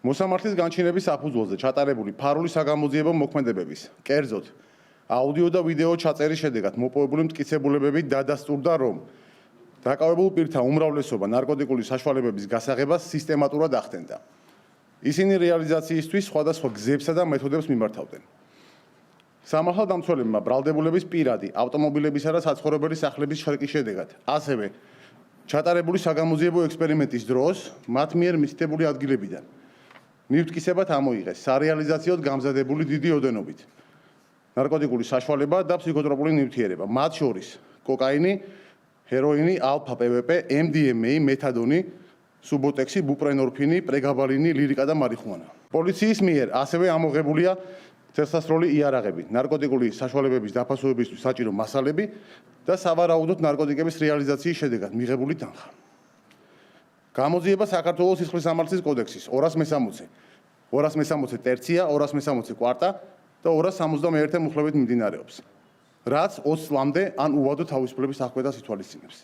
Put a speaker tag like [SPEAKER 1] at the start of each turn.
[SPEAKER 1] მოსამართლის განჩინების საფუძველზე ჩატარებული ფარული საგამოძიებო მოქმედებების, კერძოდ, აუდიო და ვიდეო ჩაწერის შედეგად მოპოვებული მტკიცებულებებით დადასტურდა, რომ დაკავებულ პირთა უმრავლესობა ნარკოტიკული საშუალებების გასაღებას სისტემატურად ახდენდა. ისინი რეალიზაციისთვის სხვადასხვა გზებსა და მეთოდებს მიმართავდნენ. სამართალ დამცველებმა ბრალდებულების პირადი, ავტომობილებისა და საცხოვრებელი სახლების შრიკის შედეგად, ასევე ჩატარებული საგამოძიებო ექსპერიმენტის დროს მათ მიერ მისდებული ადგილებიდან მივტკიცებად ამოიღეს სარეალიზაციოდ გამზადებული დიდი ოდენობით ნარკოტიკული საშუალება და ფსიქოტროპული ნივთიერება, მათ შორის კოკაინი, ჰეროინი, ალფა PVP, MDMA, მეთადონი, სუბოტექსი, ბუპრენორფინი, პრეგაბალინი, ლირიკა და მარიხუანა. პოლიციის მიერ ასევე ამოღებულია წესასწრული იარაღები, ნარკოტიკული საშუალებების დაფასებისთვის საჭირო მასალები და სავარაუდოდ ნარკოტიკების რეალიზაციის შედეგად მიღებული თანხა. გამოძიება საქართველოს სისხლის სამართლის კოდექსის 260, 260 ტერცია, 260 კვარტა და 271 მუხლებით მიმდინარეობს, რაც 20 წლამდე ან უვადო თავისუფლების აღკვეთას ითვალისწინებს.